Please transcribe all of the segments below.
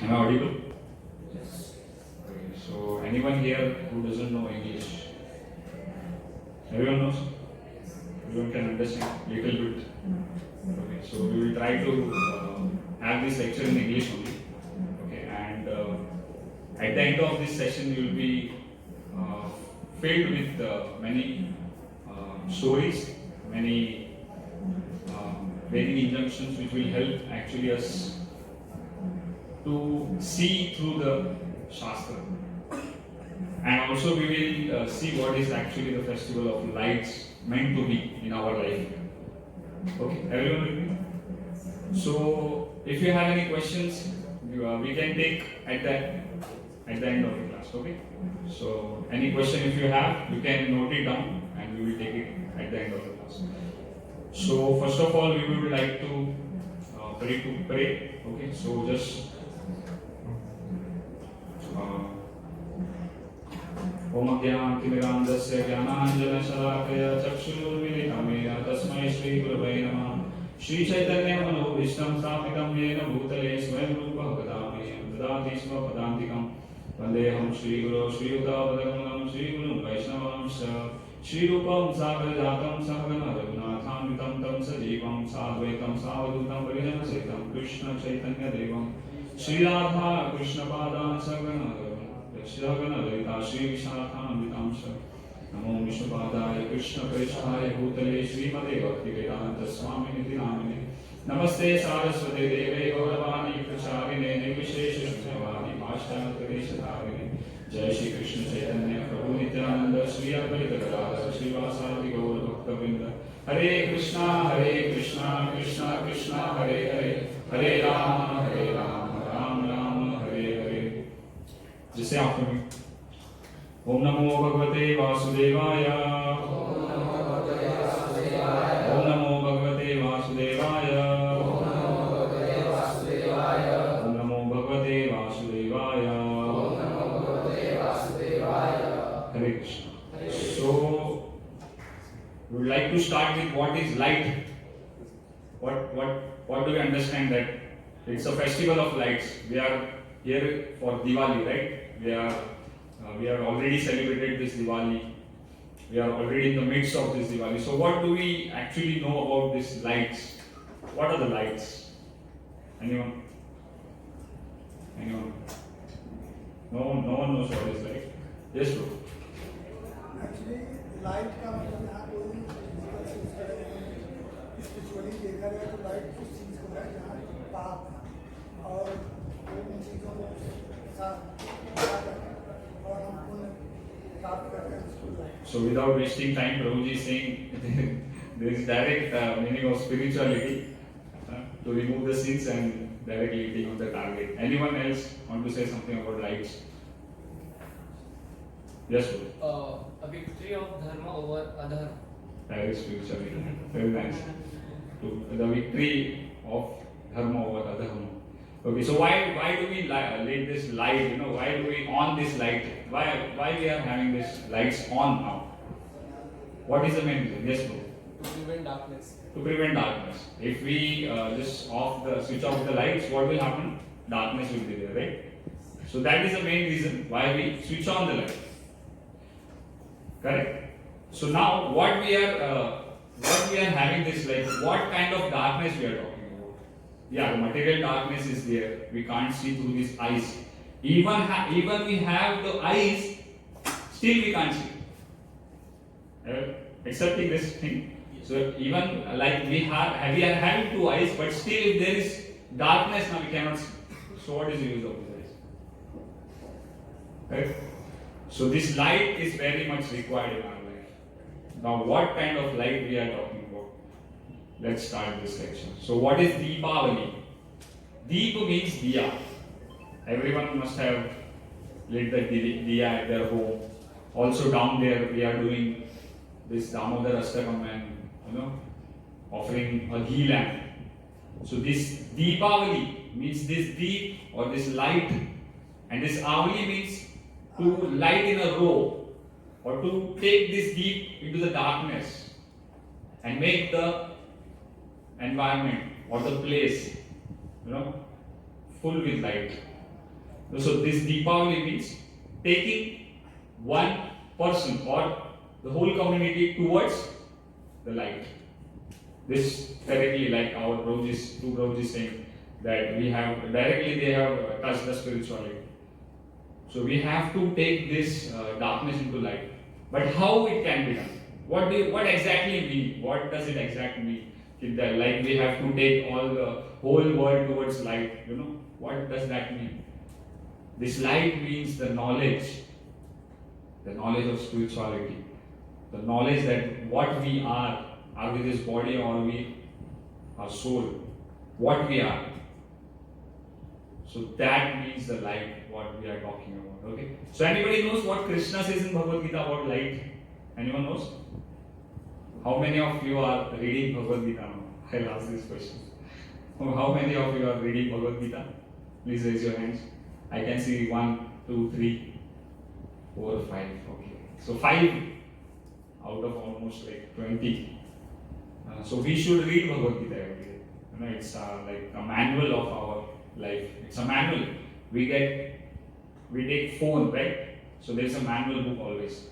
Am I audible? Yes. Okay, so anyone here who doesn't know English? Everyone knows? Everyone can understand little bit? Okay, so we will try to have this lecture in English only. Okay, and at the end of this session you will be filled with many stories, many Vedic injunctions which will help actually us to see through the Shastra. And also we will see what is actually the festival of lights meant to be in our life. Okay, everyone with me? So if you have any questions, we can take at the end of the class. Okay? So any question if you have, you can note it down and we will take it at the end of the class. So first of all, we would like to pray. Okay, so just ओम अज्ञानतिमिरान्धस्य ज्ञानाञ्जनशलाकया चक्षुरुन्मीलितं येन तस्मै श्रीगुरवे नमः। श्रीचैतन्यमनोभीष्टं स्थापितं येन भूतले स्वयं रूपः गदामह्यं ददाति स्म पदान्तिकं। वन्देऽहं श्रीगुरो श्रीयुतापदकमलं श्रीगुरुं वैष्णवांश्च। श्रीरूपं सागरजातं सहगण रघुनाथान्वितं तं सजीवं साद्वैतं सावधूतं परिजनसहितं कृष्णचैतन्यदेवं श्रीराधा कृष्णपादान् सगण ललिता श्रीविशाखान्वितांश। नमो विष्णुपादाय कृष्णप्रेष्ठाय भूतले श्रीमते भक्तिवेदान्तस्वामिनिति नामिने। नमस्ते सारस्वते देवे गौरवाणी प्रचारिणे निर्विशेषशून्यवादी पाश्चात्यदेशधारिणे। जय श्री कृष्ण चैतन्य प्रभु नित्यानंद श्री अद्वैत गदाधर श्रीवासादि गौर भक्तवृंद। हरे कृष्णा कृष्णा कृष्णा हरे हरे, हरे राम राम राम हरे हरे। जिसे आप ओम नमो भगवते वासुदेवाय। ओम नमो भगवते वासुदेवाय। ओम नमो भगवते वासुदेवाय। Hare Krishna. So we would like to start with what is light. What do we understand that it's a festival of lights? We are here for Diwali, right? We are already celebrated this Diwali. We are already in the midst of this Diwali. So what do we actually know about these lights? What are the lights? Anyone? No one knows what is light. Yes, bro. Actually, light का मतलब यहाँ कोई spiritually देखा गया तो light उस चीज को है जहाँ पाप है और उन चीजों को साथ और हम पुण्य प्राप्त करते हैं उसको light. So without wasting time, Prabhuji is saying there is direct meaning of spirituality to remove the sins and directly hitting on the target. Anyone else want to say something about lights? Yes, sir. A victory of dharma over adharma. That is spirituality. Very nice. The victory of dharma over adharma. Okay, so why do we light this light? Why do we on this light? Why we are having this lights on now? What is the main reason? Yes, bro. To prevent darkness. To prevent darkness. If we just switch off the lights, what will happen? Darkness will be there, right? So that is the main reason why we switch on the light. Correct. So now what we are having this light. What kind of darkness we are talking about? Yeah, the material darkness is there. We can't see through these eyes. Even we have the eyes, still we can't see. Accepting this thing. So even like we are having two eyes, but still if there is darkness, now we cannot see. So what is the use of these eyes? Right? So this light is very much required in our life. Now what kind of light we are talking about? Let's start this section. So what is Deepavali? Deep means diya. Everyone must have lit the diya at their home. Also down there we are doing this Damodar Astakam and offering a ghee lamp. So this Deepavali means this deep or this light, and this Avali means to light in a row or to take this deep into the darkness and make the environment or the place full with light. So this Deepavali means taking one person or the whole community towards the light. This directly, like our Prabhuji's, two Prabhuji saying that we have directly they have touched the spirituality. So we have to take this darkness into light. But how it can be done? What exactly mean? What does it exactly mean? That like we have to take all the whole world towards light. What does that mean? This light means the knowledge of spirituality, the knowledge that what we are we this body or we our soul, what we are. So that means the light, what we are talking about. Okay. So anybody knows what Krishna says in Bhagavad Gita about light? Anyone knows? How many of you are reading Bhagavad Gita now? I'll ask this question. How many of you are reading Bhagavad Gita? Please raise your hands. I can see 1, 2, 3, 4, 5. Okay. So 5 out of almost like 20. So we should read Bhagavad Gita every day. It's like a manual of our life. It's a manual. We take phone, right? So there's a manual book always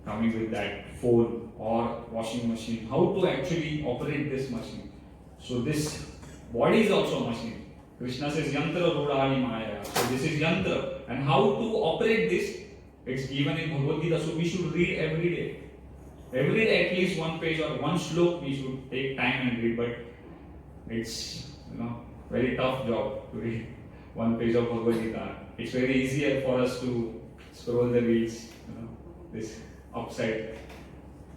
coming with that phone or washing machine. How to actually operate this machine. So this body is also a machine. Krishna says yantra rudhani maya. So this is yantra. And how to operate this? It's given in Bhagavad Gita. So we should read every day. Every day at least one page or one slok we should take time and read. But it's very tough job to read one page of Bhagavad Gita. It's very easier for us to scroll the reels, this upside.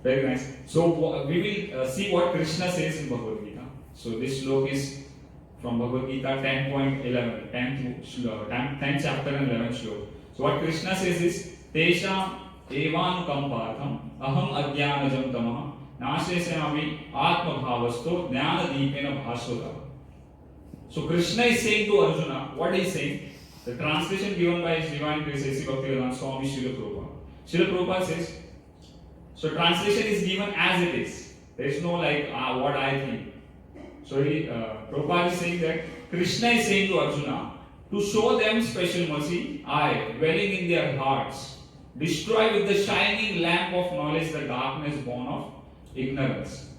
Very nice. So we will see what Krishna says in Bhagavad Gita. So this slok is from Bhagavad Gita 10.11, 10th chapter and 11th slok. So what Krishna says is, Tesha evanukampatham aham ajnanajam tamah nashesayami atma bhavasto jnana deepena bhasvata. So Krishna is saying to Arjuna, what he is saying? The translation given by His Divine Grace A.C. Bhaktivedanta Swami Srila Prabhupada. Srila Prabhupada says, so translation is given as it is. There is no like what I think. So Prabhupada is saying that Krishna is saying to Arjuna, to show them special mercy, I, dwelling in their hearts, destroy with the shining lamp of knowledge the darkness born of ignorance.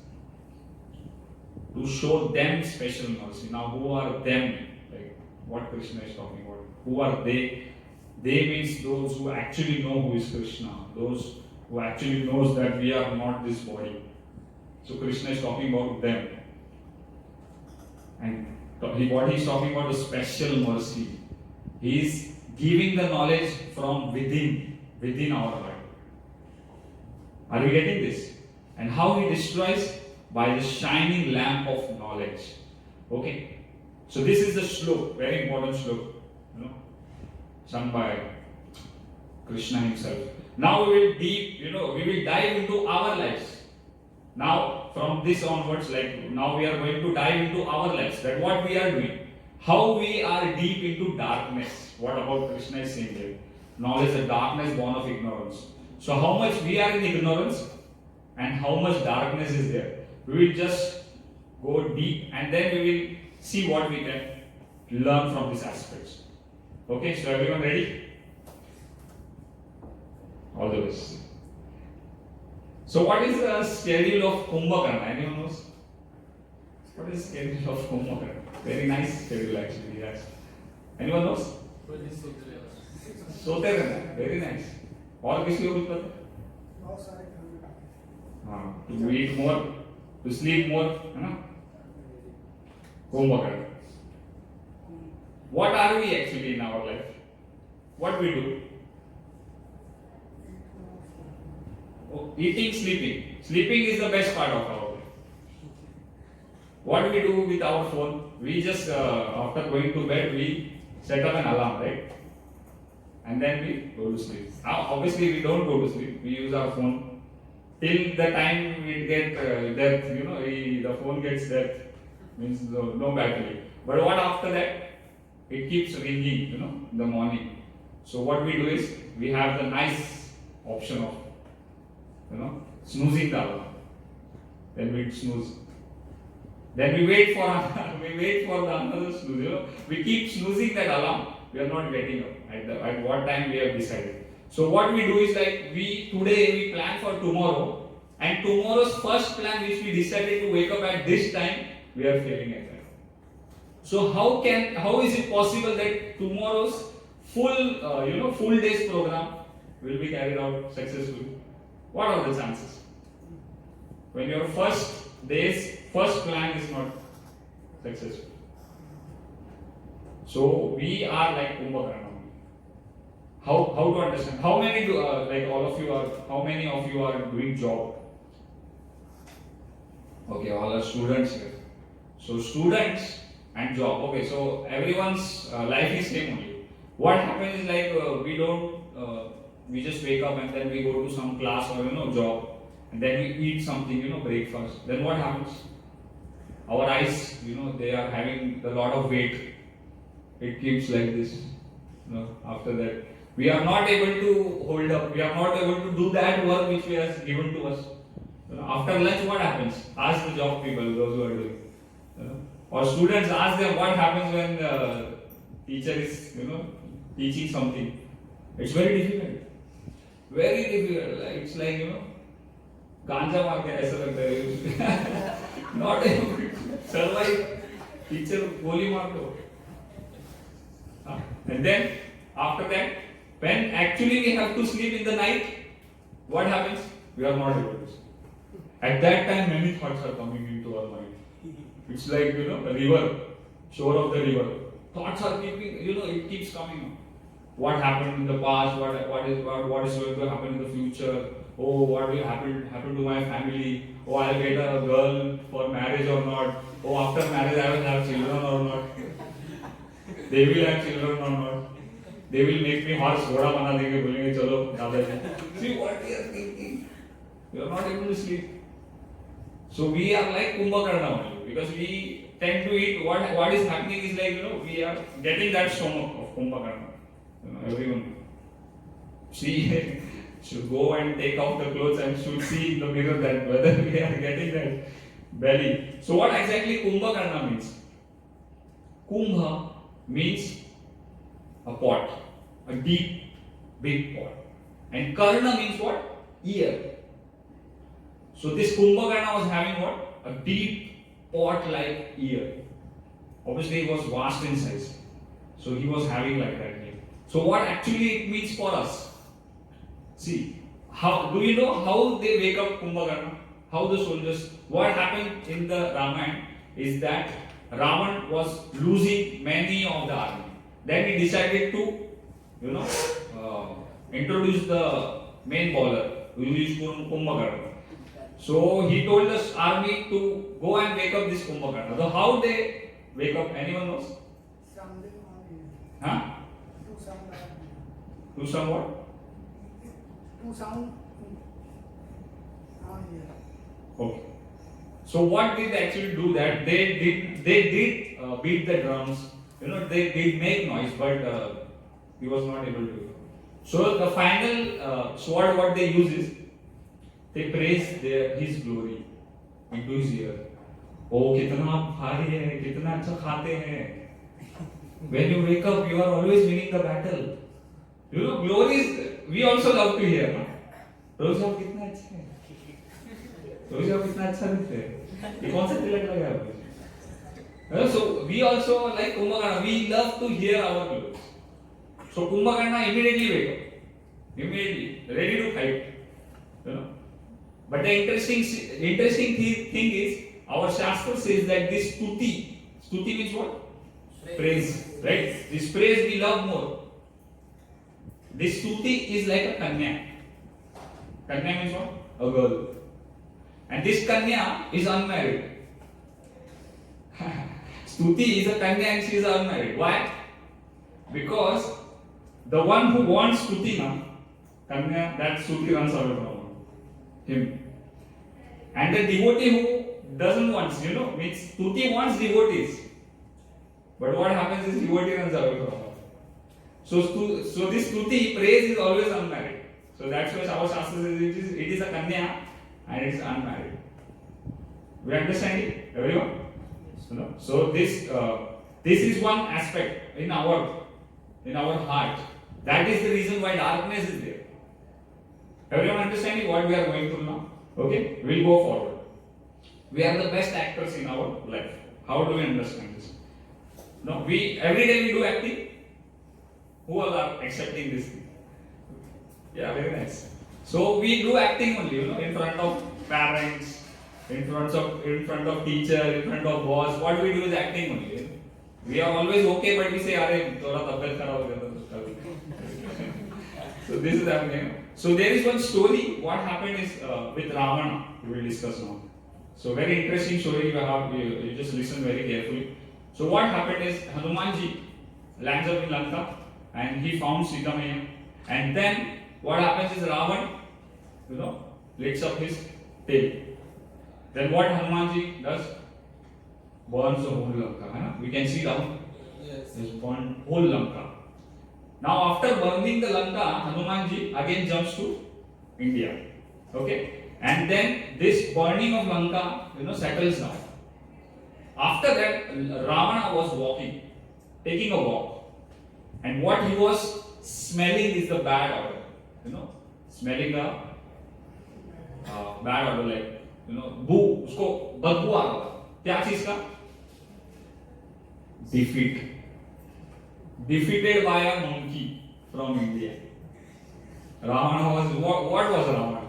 To show them special mercy. Now who are them? Like what Krishna is talking about. Who are they? They means those who actually know who is Krishna. Those who actually knows that we are not this body. So Krishna is talking about them. And what he is talking about is special mercy. He is giving the knowledge from within our heart. Are we getting this? And how he destroys? By the shining lamp of knowledge. Okay. So this is the slok, very important slok, sung by Krishna himself. Now we will dive into our lives. Now from this onwards, like now we are going to dive into our lives. That what we are doing. How we are deep into darkness. What about Krishna is saying there? Knowledge is darkness born of ignorance. So how much we are in ignorance and how much darkness is there. We will just go deep and then we will see what we can learn from these aspects. Okay, so everyone ready? All the best. So what is the schedule of Kumbhakarna? Anyone knows? What is the schedule of Kumbhakarna? Very nice schedule actually, yes. Anyone knows? सोते रहना, very nice. और किसी को कुछ पता? बहुत सारे काम। हाँ, to eat more, to sleep more, है ना? Kumbhakarna. What are we actually in our life? What we do? Oh, eating, sleeping. Sleeping is the best part of our life. What we do with our phone? We just after going to bed, we set up an alarm, right? And then we go to sleep. Now, obviously, we don't go to sleep. We use our phone till the time we get death. The phone gets death, means no battery. But what after that? It keeps ringing, in the morning. So what we do is we have the nice option of, snoozing the alarm. Then we snooze. Then we wait for we wait for the another snooze. We keep snoozing that alarm. We are not getting up at what time we have decided. So what we do is like today we plan for tomorrow, and tomorrow's first plan which we decided to wake up at this time, we are failing at that. So how is it possible that tomorrow's full day's program will be carried out successfully? What are the chances? When your first day's first plan is not successful. So we are like Kumbhakarna. How to understand? How many how many of you are doing job? Okay, all are students here. So students and job. Okay, so everyone's life is same only. What happens is like we just wake up and then we go to some class or job, and then we eat something, breakfast. Then what happens? Our eyes, they are having a lot of weight. It keeps like this. After that, we are not able to hold up. We are not able to do that work which was given to us. After lunch, what happens? Ask the job people, those who are doing. Or students, ask them what happens when the teacher is, teaching something. It's very difficult. Very difficult. It's like, ganja मार के ऐसा लगता है. Not able to survive. Teacher गोली मार दो. And then after that, when actually we have to sleep in the night, what happens? We are not able to sleep. At that time, many thoughts are coming into our mind. It's like a river, shore of the river. Thoughts are keeping, it keeps coming up. What happened in the past? What is going to happen in the future? Oh, what will happen to my family? Oh, I'll get a girl for marriage or not? Oh, after marriage I will have children or not? They will have children or not? They will make me horse घोड़ा बना देंगे बोलेंगे चलो दादाजी. See what we are thinking. We are not able to sleep. So we are like Kumbhakarna only, because we tend to eat. What is happening is like we are getting that stomach of Kumbhakarna. Everyone should go and take off the clothes and should see in the mirror that whether we are getting that belly. So what exactly Kumbhakarna means? Kumbha means a pot, a deep, big pot. And Karna means what? Ear. So this Kumbhakarna was having what? A deep pot-like ear. Obviously it was vast in size. So he was having like that ear. So what actually it means for us? See, do you know how they wake up Kumbhakarna? How the soldiers, what happened in the Ramayana is that Ravan was losing many of the army. Then he decided to, introduce the main bowler, who is Kumbhakarna. So he told the army to go and wake up this Kumbhakarna. So how they wake up? Anyone knows? Something on Huh? Do some what? to sound on here. Okay. So what did they actually do? That they did beat the drums. They did make noise, but he was not able to. So the final sword what they use is they praise his glory into his ear. Oh, कितना भारी है, कितना अच्छा खाते हैं. When you wake up, you are always winning the battle. Glory is, we also love to hear. रोज आप कितना अच्छे हैं, रोज आप कितना अच्छा दिखते हैं. ये कौन सा तिलक लगा है आपको? So we also like Kumbhakarna. We love to hear our glories. So Kumbhakarna immediately wake up, immediately ready to fight. But the interesting thing is, our Shastra says that this stuti means what? Praise, right? This praise we love more. This stuti is like a kanya. Kanya means what? A girl. And this kanya is unmarried. Stuti is a kanya and she is unmarried. Why? Because the one who wants Stuti kanya, that Stuti runs away from him. And the devotee who doesn't want, means Stuti wants devotees. But what happens is devotee runs away from her. So this Stuti, praise, is always unmarried. So that's why our Shastra says it is a kanya and it is unmarried. We understand it, everyone? You know? So this is one aspect in our heart. That is the reason why darkness is there. Everyone understanding what we are going through now? Okay, we'll go forward. We are the best actors in our life. How do we understand this? No, we every day we do acting. Who all are accepting this thing? Yeah, very nice. So we do acting only, in front of parents, in front of teacher, in front of boss. What we do is acting only. We are always okay, but we say, "Arey, thoda tabiyat kharab ho gaya tha, kuch kar." So this is happening. So there is one story. What happened is with Ravana. We will discuss now. So very interesting story. You just listen very carefully. So what happened is Hanumanji lands up in Lanka and he found Sita Maya. And then what happens is Ravan, lifts up his tail. Then what Hanumanji does? Burns the whole Lanka. We can see down. Yes. He burned whole Lanka. Now after burning the Lanka, Hanumanji again jumps to India. Okay? And then this burning of Lanka, settles down. After that, Ravana was walking, taking a walk. And what he was smelling is the bad odor. Smelling a bad odor, like, boo, usko badboo aa raha tha. क्या चीज का? Defeat. Defeated by a monkey from India. Ravana was, what was Ravana?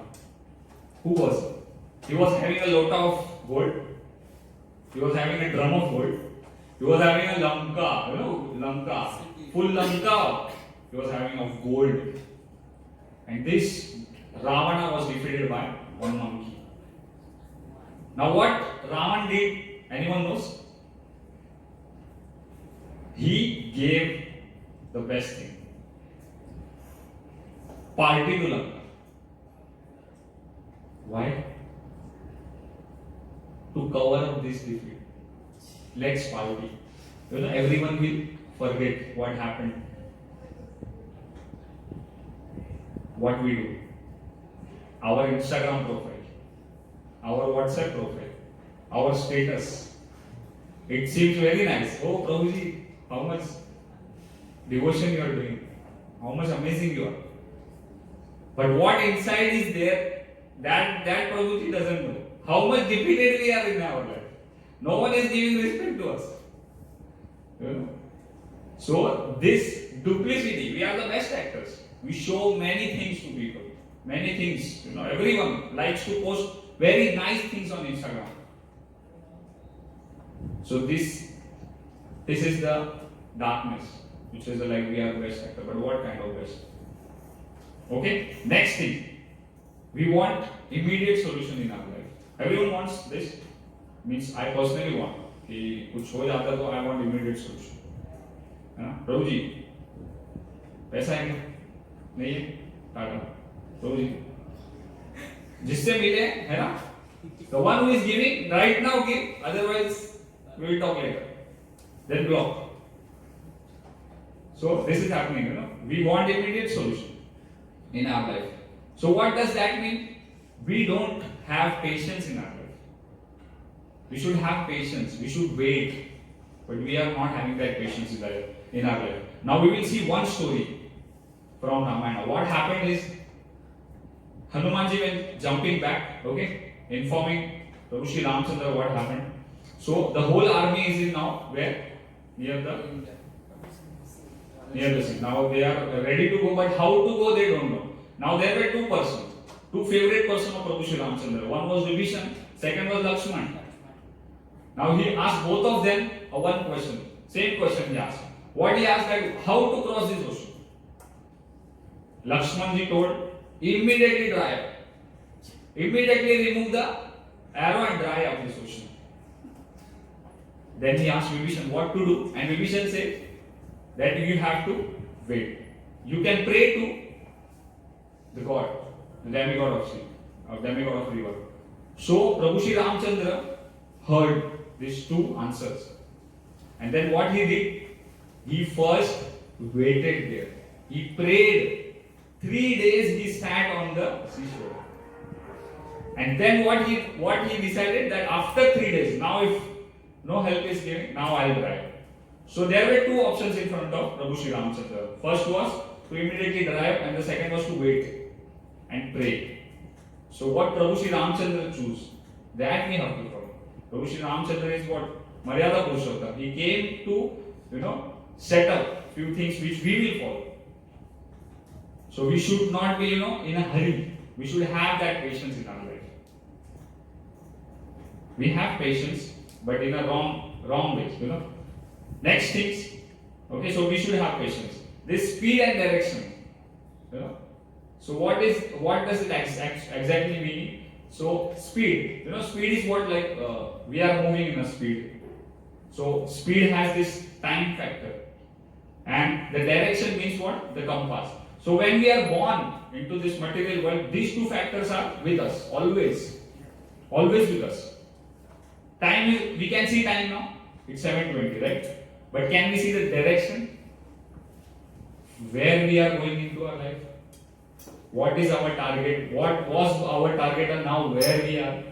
Who was he? He was having a lota of gold. He was having a drum of gold. He was having a Lanka, Lanka, full Lanka. He was having of gold. And this Ravana was defeated by one monkey. Now what Ravan did, anyone knows? He gave the best thing. Party to Lanka. Why? To cover up this defeat. Let's party. Everyone will forget what happened. What we do. Our Instagram profile, our WhatsApp profile, our status. It seems very nice. Oh, Prabhuji, how much devotion you are doing. How much amazing you are. But what inside is there, that Prabhuji doesn't know. How much defeated we are in our life. No one is giving respect to us. So this duplicity, we are the best actors. We show many things to people. Many things. Everyone likes to post very nice things on Instagram. So this is the darkness, which is like we are the best actor. But what kind of best? Okay. Next thing, we want immediate solution in our life. Everyone wants this. Means I personally want. कि कुछ हो जाता तो I want immediate solution. प्रभु जी, पैसा है क्या? नहीं है? टाटा. प्रभु जी, जिससे मिले है ना? The one who is giving right now give. Otherwise we will talk later. Then block. So this is happening. We want immediate solution in our life. So what does that mean? We don't have patience in our life. We should have patience. We should wait. But we are not having that patience in our life. Now we will see one story from Ramayana. What happened is Hanumanji went jumping back, informing Prabhu Shri Ramchandra what happened. So the whole army is in now where? Near the sea. Now they are ready to go, but how to go they don't know. Now there were two favorite persons of Prabhu Shri Ramchandra. One was Vibhishan, second was Lakshman. Now he asked both of them one question. Same question he asked. What he asked, like, how to cross this ocean? Lakshmanji told, immediately dry up. Immediately remove the arrow and dry up this ocean. Then he asked Vibhishan what to do, and Vibhishan said that you have to wait. You can pray to the God, the demigod of sea, or demigod of river. So Prabhu Shri Ramchandra heard these two answers. And then what he did? He first waited there. He prayed. 3 days he sat on the seashore. And then what he decided that after 3 days, now no help is given, now I'll drive. So there were two options in front of Prabhu Sri Ramchandra. First was to immediately drive, and the second was to wait and pray. So what Prabhu Sri Ramchandra choose, that we have to follow. Prabhu Sri Ramchandra is what? Maryada Purushottam. He came to, set up few things which we will follow. So we should not be, in a hurry. We should have that patience in our life. We have patience, but in a wrong ways, Next things, okay, so we should have patience. This speed and direction, So what does it exactly mean? So speed, speed is what we are moving in a speed. So speed has this time factor, and the direction means what? The compass. So when we are born into this material world, these two factors are with us always with us. Time is, we can see time now. It's 7:20, right? But can we see the direction? Where we are going into our life? What is our target? What was our target and now where we are?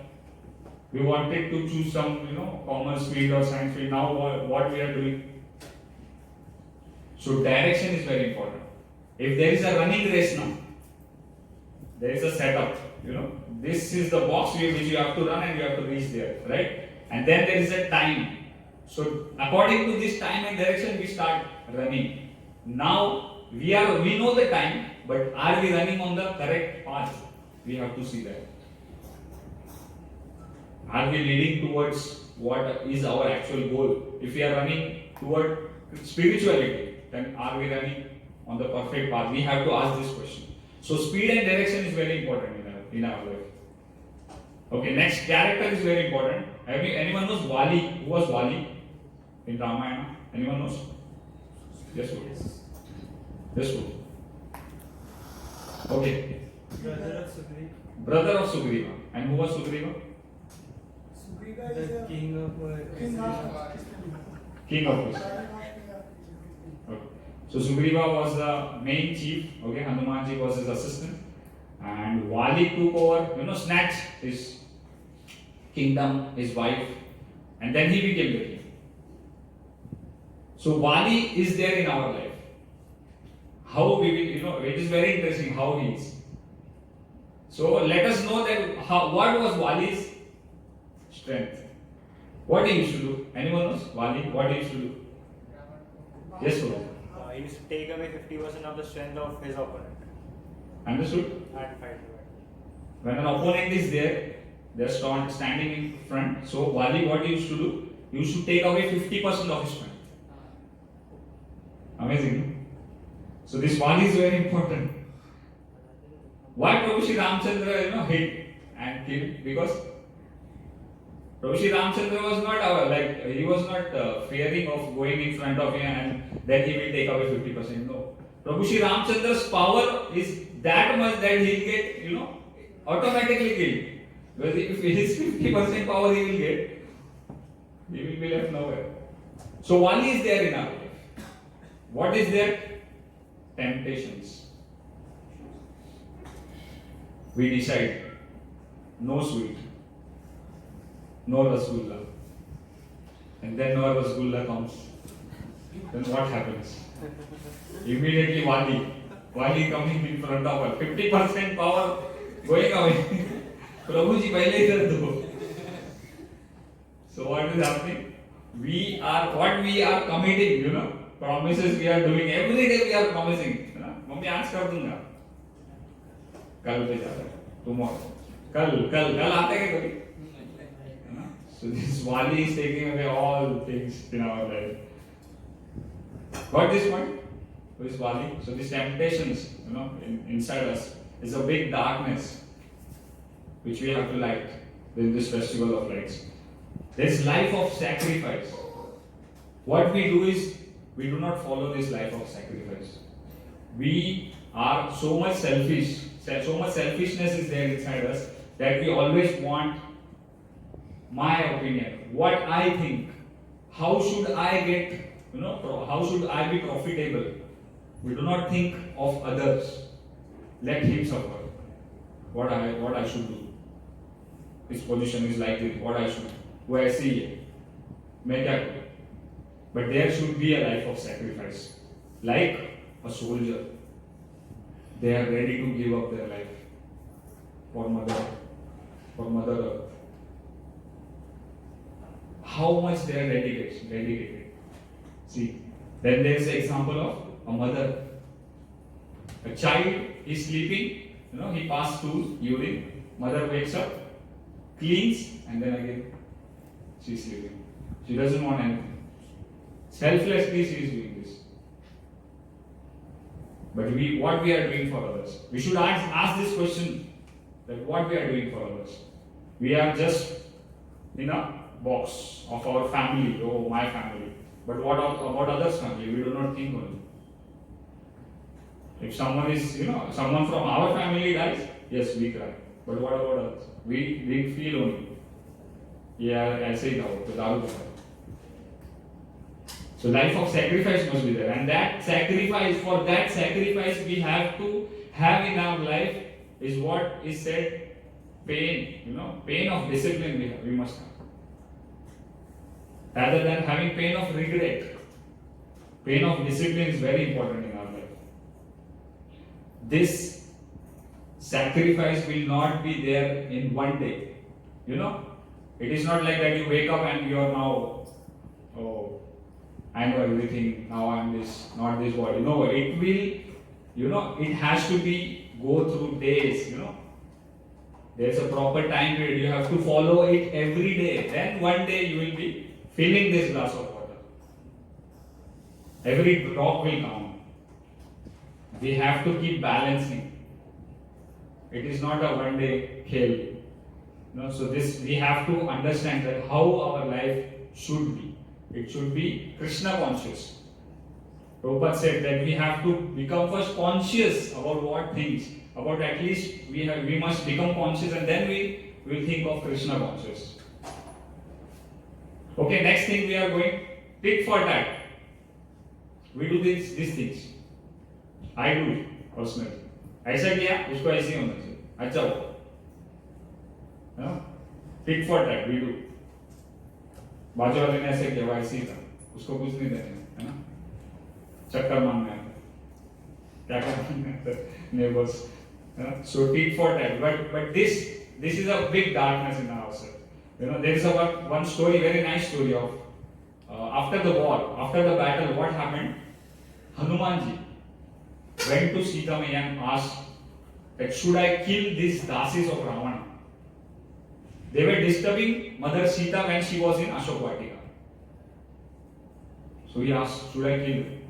We wanted to choose some, commerce field or science field. Now what we are doing? So direction is very important. If there is a running race now, there is a setup, This is the box which you have to run and you have to reach there, right? And then there is a time. So according to this time and direction, we start running. Now we know the time, but are we running on the correct path? We have to see that. Are we leading towards what is our actual goal? If we are running toward spirituality, then are we running on the perfect path? We have to ask this question. So speed and direction is very important in our life. Okay, next, character is very important. Anyone knows Vali? Who was Vali in Ramayana? Anyone knows? Yes, who? Yes, who? Okay. Brother of Sugriva. And who was Sugriva? Sugriva is The a king of King of Krishna. Okay. So Sugriva was the main chief. Okay, Hanumanji was his assistant. And Vali took over, snatched his kingdom, his wife, and then he became the king. So Vali is there in our life. How we will, it is very interesting how he is. So let us know that what was Vali's strength. What he used to do? Anyone knows? Vali, what he used to do? Yes, sir. He used to take away 50% of the strength of his opponent Understood? and fight with. When an opponent is there, they are standing in front. So Vali, what he used to do? He used to take away 50% of his strength. Amazing. No? So this Vali is very important. Why Prabhu Sri Ramchandra, hit and killed? Because Prabhu Sri Ramchandra was not he was not fearing of going in front of him and then he will take away 50%. No. Prabhu Sri Ramchandra's power is that much that he'll get, automatically killed. Because if his 50% power he will get, he will be left nowhere. So Vali is there in our life. What is there? Temptations. We decide no sweet, no rasgulla, and then no rasgulla comes. Then what happens? Immediately Vali coming in front of her, 50% power going away. Prabhuji, pehle idhar do. So what is happening? What we are committing, promises we are doing. Every day we are promising. Mummy आज कर दूंगा, कल पे जा रहा है, tomorrow, कल आते हैं कभी? So this Vali is taking away all things in our life. Got this point? Who is Vali? So these temptations, inside us is a big darkness which we have to light in this festival of lights. This life of sacrifice. What we do is we do not follow this life of sacrifice. We are so much selfish, so much selfishness is there inside us that we always want my opinion, what I think, how should I get, how should I be profitable. We do not think of others. Let him suffer. What I should do. His position is like this. What I should do. Where I see it. मैं क्या करूं? But there should be a life of sacrifice. Like a soldier, they are ready to give up their life for Mother Earth. How much they are dedicated. See, then there is the example of a mother. A child is sleeping, he passed stools, urine. Mother wakes up, cleans, and then again she is sleeping. She doesn't want anything. Selflessly she is doing this. But what we are doing for others? We should ask this question, that what we are doing for others. We are just in a box of our family, oh my family. But what about others' family? We do not think only. If someone is, someone from our family dies, yes, we cry. But what about others? We feel only. Yeah, ऐसे ही था वो, तो दारू पीता है. So life of sacrifice must be there, and for that sacrifice we have to have in our life is what is said, pain. Pain of discipline we must have, rather than having pain of regret. Pain of discipline is very important in our life. This sacrifice will not be there in one day. It is not like that you wake up and you are now, oh, I know everything, now I am this, not this body. No, it will, it has to be, go through days, There's a proper time period, you have to follow it every day. Then one day you will be filling this glass of water. Every drop will count. We have to keep balancing. It is not a one day kill. So this we have to understand that how our life should be. It should be Krishna conscious. Prabhupada said that we have to become first conscious about what things, about at least we must become conscious, and then we will think of Krishna conscious. Okay, next thing we are going, tit for tat. We do these things. I do personally. ऐसा किया, उसको ऐसे ही होना चाहिए. अच्छा हो. Tit for tat we do. बाजू वाले ने ऐसे किया, ऐसे ही था, उसको कुछ नहीं देना, है ना? चक्कर मारना है, क्या करना है? Neighbors. So tit for tat. But this is a big darkness in ourselves. There is one story, very nice story of after the war, after the battle, what happened? Hanumanji went to Sita Maiya and asked that should I kill these dasis of Ravana? They were disturbing Mother Sita when she was in Ashok Vatika. So he asked, should I kill them?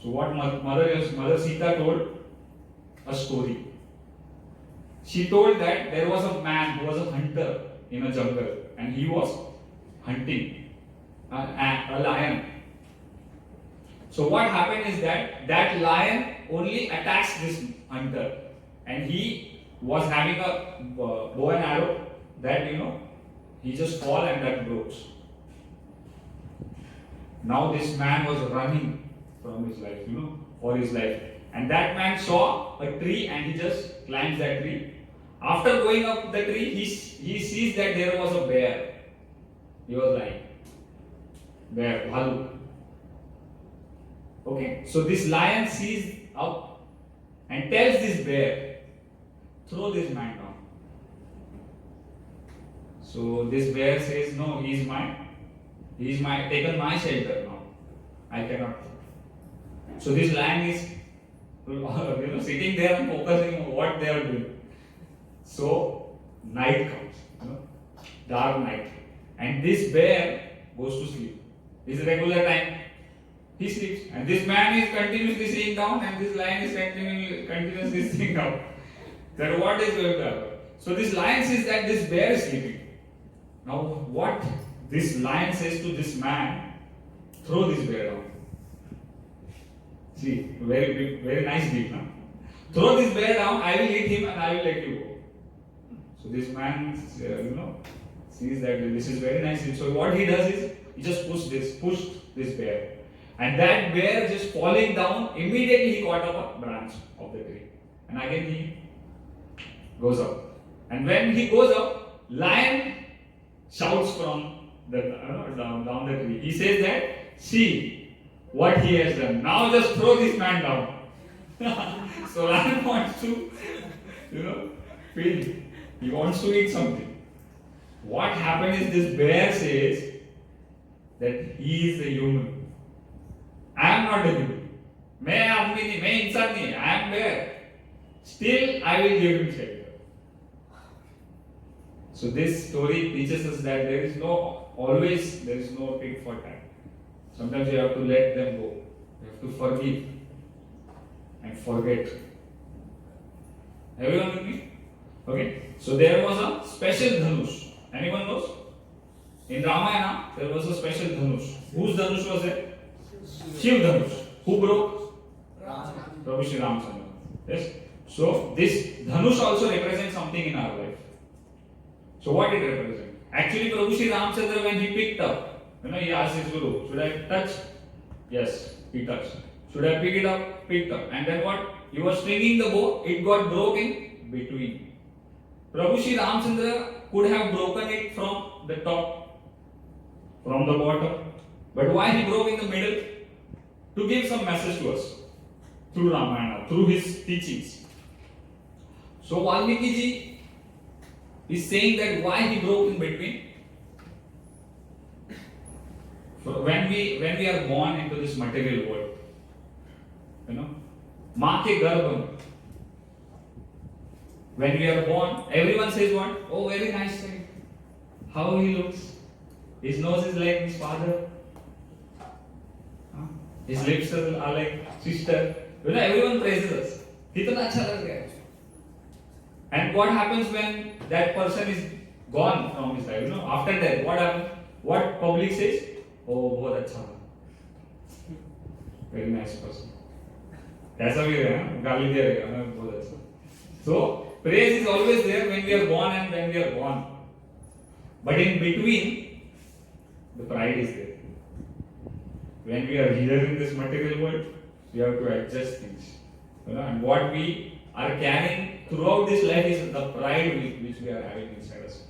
So what Mother Sita told? A story. She told that there was a man who was a hunter in a jungle and he was hunting a lion. So what happened is that lion only attacks this hunter, and he was having a bow and arrow that he just fall and that broke. Now this man was running from his life, for his life, and that man saw a tree and he just climbs that tree. After going up the tree, he sees that there was a bear. He was lying. Bear, bhalu. Okay, so this lion sees up and tells this bear, throw this man down. So this bear says, no, he is taken my shelter now. I cannot. So this lion is sitting there and focusing on what they are doing. So night comes, dark night, and this bear goes to sleep. His regular time, he sleeps, and this man is continuously sitting down, and this lion is continuously sitting down. Then what is going to happen? So this lion says that this bear is sleeping. Now what this lion says to this man, throw this bear down. See, very big, very nice deed, no? Throw this bear down, I will eat him and I will let you go. So this man, sees that this is very nice. So what he does is, he just pushed this bear. And that bear just falling down, immediately he caught up a branch of the tree. And again he goes up. And when he goes up, lion shouts from down the tree. He says that, see what he has done. Now just throw this man down. So lion wants to, feed. He wants to eat something. What happened is this bear says that he is a human. I am not a human. मैं आदमी नहीं, मैं इंसान नहीं. I am bear. Still, I will give him shelter. So this story teaches us that there is no tit for tat. Sometimes you have to let them go. You have to forgive and forget. Everyone with me? Okay. So there was a special dhanush. Anyone knows? In Ramayana, there was a special dhanush. Whose dhanush was it? Shiv dhanush. Who broke? Prabhu Shri Ramchandra. Yes. So this dhanush also represents something in our life. So what it represents? Actually, Prabhu Shri Ramchandra, when he picked up, he asked his guru, should I touch? Yes, he touched. Should I pick it up? Picked up. And then what? He was swinging the bow, it got broken between. Prabhu Shri Ramchandra could have broken it from the top, from the bottom. But why he broke in the middle? To give some message to us through Ramayana, through his teachings. So Valmiki ji is saying that why he broke in between. When we are born into this material world, माँ के गर्भ में, when we are born, everyone says what? Oh, very nice child. How he looks. His nose is like his father. His lips are like sister. Everyone praises us. कितना अच्छा लग रहा है. And what happens when that person is gone from his life? After that, what happens? What public says? Oh, बहुत अच्छा था. Very nice person. ऐसा भी है, गाली दे रहेगा ना, बहुत अच्छा. So praise is always there when we are born and when we are born. But in between, the pride is there. When we are here in this material world, we have to adjust things. And what we are carrying throughout this life is the pride which we are having inside us.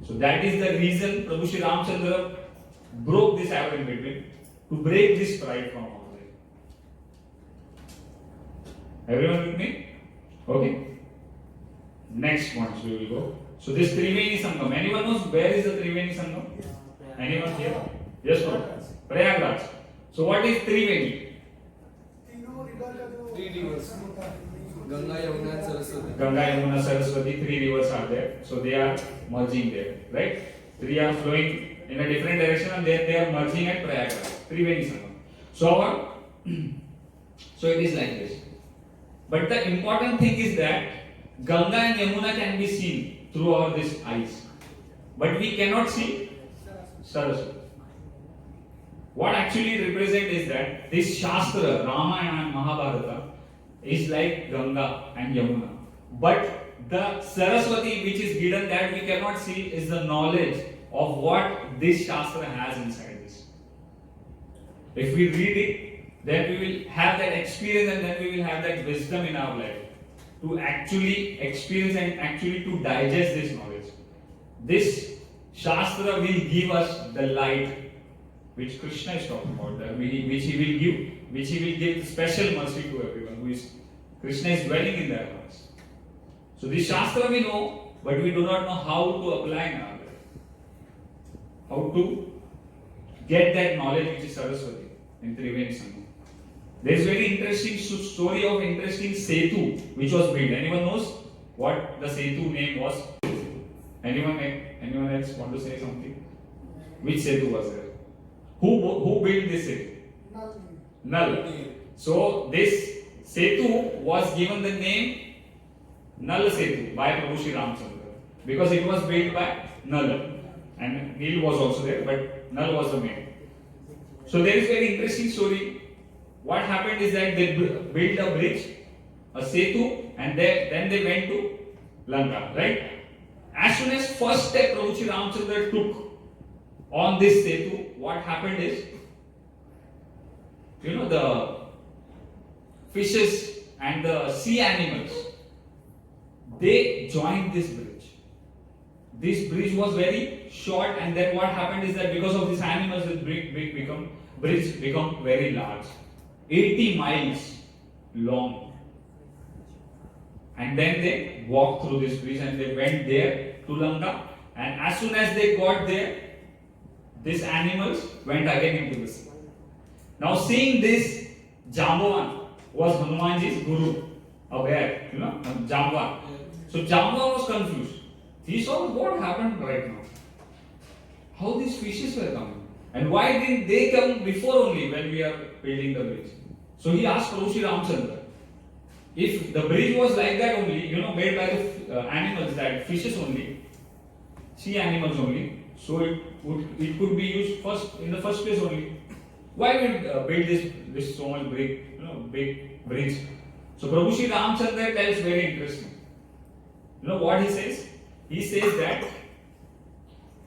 So that is the reason Prabhu Shri Ramchandra broke this arrow in between, to break this pride from our life. Everyone with me? Okay. Next point we will go. So this Triveni Sangam. Anyone knows where is the Triveni Sangam? Anyone here? Yes, no? Prayagraj. So what is Triveni? Three rivers. Ganga, Yamuna, and Saraswati. Ganga, Yamuna, Saraswati, three rivers are there. So they are merging there, right? Three are flowing in a different direction and then they are merging at Prayagraj. Triveni Sangam. So it is like this. But the important thing is that Ganga and Yamuna can be seen through our this eyes. But we cannot see Saraswati. What actually represent is that this Shastra, Ramayana and Mahabharata, is like Ganga and Yamuna. But the Saraswati which is hidden that we cannot see is the knowledge of what this Shastra has inside this. If we read it, then we will have that experience and then we will have that wisdom in our life to actually experience and actually to digest this knowledge. This Shastra will give us the light which Krishna is talking about, which he will give special mercy to everyone who is, Krishna is dwelling in their hearts. So this Shastra we know, but we do not know how to apply in our life. How to get that knowledge which is Saraswati in Triveni Sangam. There is very interesting story of interesting Setu which was built. Anyone knows what the Setu name was? Anyone else want to say something? Which Setu was there? Who built this Setu? Nal. So this Setu was given the name Nal Setu by Prabhu Shri Ramchandra because it was built by Nal. And Nil was also there, but Nal was the main. So there is very interesting story. What happened is that they built a bridge, a Setu, and then they went to Lanka, right? As soon as first step Prabhu Shri Ramchandra took on this Setu, what happened is, the fishes and the sea animals, they joined this bridge. This bridge was very short, and then what happened is that because of these animals, the bridge become very large, 80 miles long. And then they walked through this bridge and they went there to Lanka. And as soon as they got there, these animals went again into the sea. Now seeing this, Jambavan was Hanumanji's guru, aware, Jambavan. So Jambavan was confused. He saw what happened right now. How these fishes were coming. And why didn't they come before only when we are building the bridge? So he asked Prabhu Sri Ramchandra, if the bridge was like that only, made by the animals, that fishes only, sea animals only, so it could be used in the first place only. Why we build this so much big bridge? So Prabhu Sri Ramchandra tells very interesting. You know what he says? He says that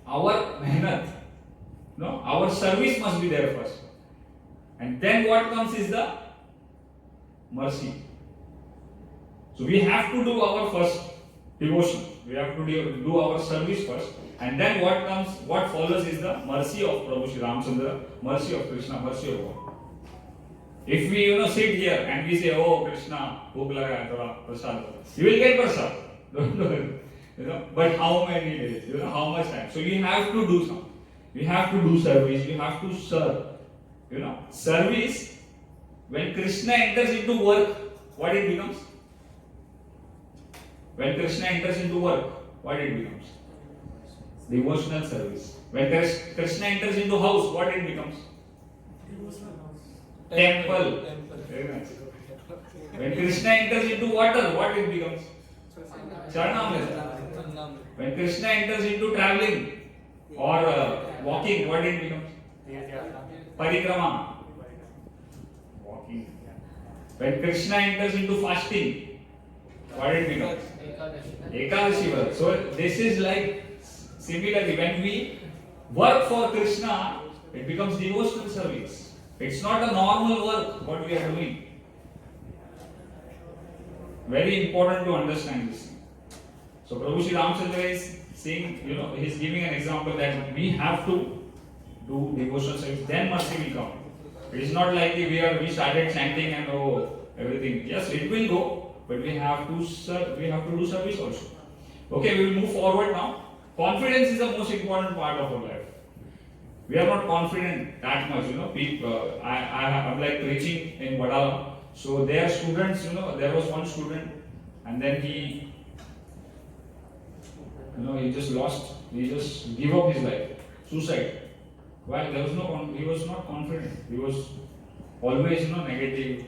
our mehnat, our service must be there first, and then what comes is the mercy. So we have to do our first devotion. We have to do our service first, and then what follows is the mercy of Prabhu Sri Ramchandra, mercy of Krishna, mercy of God. If we sit here and we say, "Oh Krishna, bhuk laga hai, thoda prasad," you will get prasad. Don't worry. But how many days? How much time? So you have to do something. You have to do service. You have to serve. Service. When Krishna enters into work, what it becomes? When Krishna enters into work, what it becomes? Devotional service. When Krishna enters into house, what it becomes? Temple. Very nice. When Krishna enters into water, what it becomes? Charanamrita. When Krishna enters into traveling or walking, what it becomes? Parikrama. Walking. When Krishna enters into fasting, what it becomes? Ekadashi. So this is like similarly when we work for Krishna, it becomes devotional service. It's not a normal work what we are doing. Very important to understand this. So Prabhu Sri Ramchandra is saying, he's giving an example that we have to do devotional service, then mercy will come. It is not like we started chanting and everything. Yes, it will go, but we have to serve. We have to do service also. Okay, we will move forward now. Confidence is the most important part of our life. We are not confident that much. People. I'm like preaching in Badala. So there are students. There was one student, and then he just lost. He just gave up his life, suicide. Why? He was not confident. He was always negative.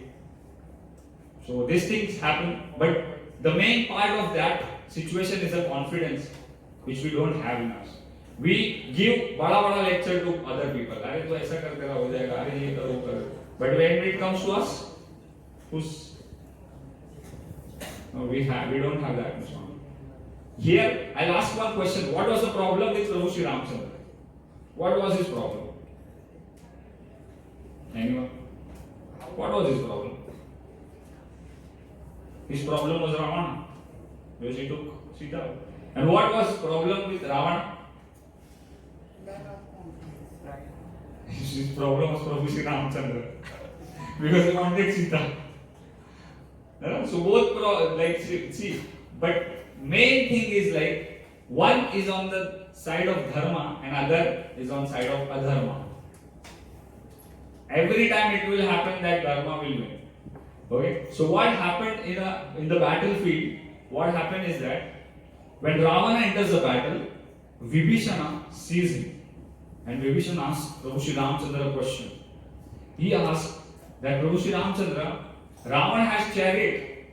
So these things happen, but the main part of that situation is the confidence which we don't have in us. We give bada lecture to other people. अरे तो ऐसा कर तेरा हो जाएगा. अरे ये करो कर. But when it comes to us, we don't have that much. Here, I'll ask one question. What was the problem with Prabhu Sri Ramchandra? What was his problem? Anyone? What was his problem? His problem was Ravana, because he took Sita. And what was problem with Ravana? His problem was Prabhu Sri Ramchandra, because he wanted Sita. So both see, but main thing is like one is on the side of dharma and other is on side of adharma. Every time it will happen that dharma will win. Okay. So what happened in the battlefield? What happened is that when Ravana enters the battle, Vibhishana sees him, and Vibhishana asks Prabhu Sri Ramchandra a question. He asks that Prabhu Sri Ramchandra, Ravana has chariot,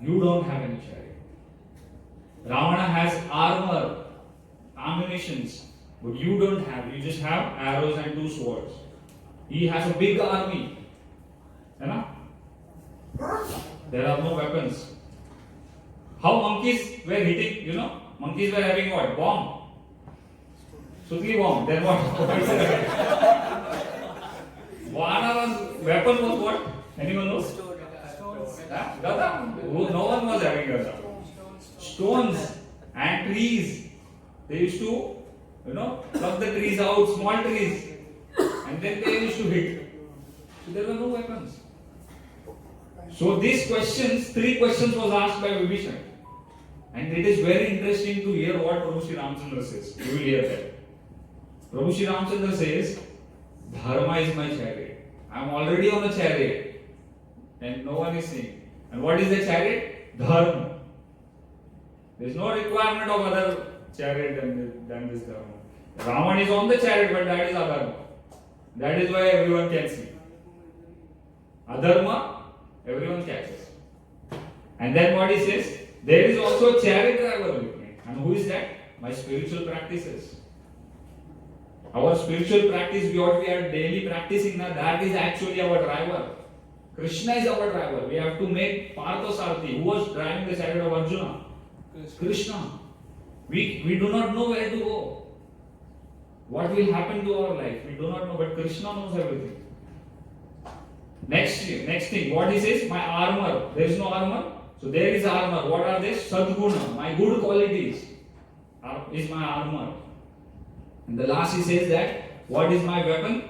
you don't have any chariot. Ravana has armor, ammunitions, but you don't have. You just have arrows and 2 swords. He has a big army. There are no weapons. How monkeys were hitting, monkeys were having what? Bomb. Sutli bomb. Then what? Vana's weapon was what? Anyone knows? Gada? No one was having Gada. Stones and trees. They used to pluck the trees out, small trees, and then they used to hit. So there were no weapons. So these questions, 3 questions was asked by Vibhishan. And it is very interesting to hear what Prabhu Shri Ramchandra says. You will hear that. Prabhu Shri Ramchandra says, Dharma is my chariot. I am already on a chariot. And no one is seeing. And what is the chariot? Dharma. There is no requirement of other chariot than this Dharma. Ravan is on the chariot, but that is adharma. That is why everyone can see. Adharma, everyone catches. And then what he says, there is also a chariot driver with me. And who is that? My spiritual practices. Our spiritual practice, what we are daily practicing now, that is actually our driver. Krishna is our driver. We have to make Parthasarathi. Who was driving the chariot of Arjuna? Krishna. We do not know where to go. What will happen to our life? We do not know, but Krishna knows everything. Next thing, what he says? My armor. There is no armor. So there is armor. What are they? Sadguna. My good qualities is my armor. And the last he says that, what is my weapon?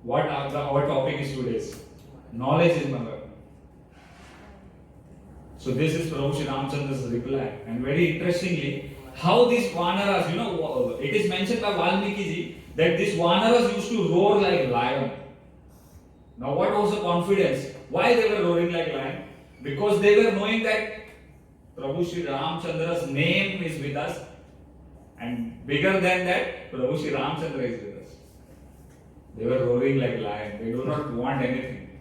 What our topic is today's? Knowledge is my weapon. So this is Prabhu Shri Ramchandra's reply. And very interestingly, how these Vanaras, it is mentioned by Valmiki ji that these Vanaras used to roar like lion. Now what was the confidence? Why they were roaring like lion? Because they were knowing that Prabhu Shri Ramchandra's name is with us, and bigger than that, Prabhu Shri Ramchandra is with us. They were roaring like lion. They do not want anything.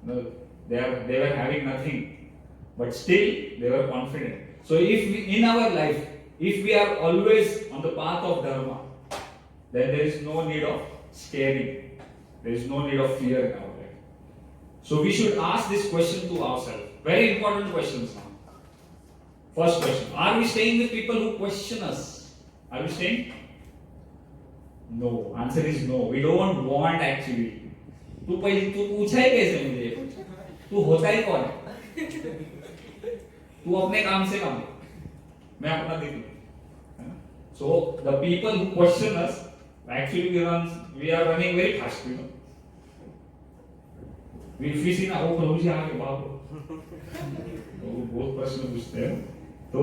No, they were having nothing, but still they were confident. So if in our life, if we are always on the path of dharma, then there is no need of scaring. There is no need of fear in our life. So we should ask this question to ourselves. Very important questions now. First question: are we staying with people who question us? Are we staying? No. Answer is no. We don't want actually. तू पूछा ही कैसे मुझे? तू होता ही कौन है? तू अपने काम से काम कर. मैं अपना देख लूं. So the people who question us, actually we are running very fast. We see ना वो प्रभु जी आगे बाप वो बहुत प्रश्न पूछते हैं. So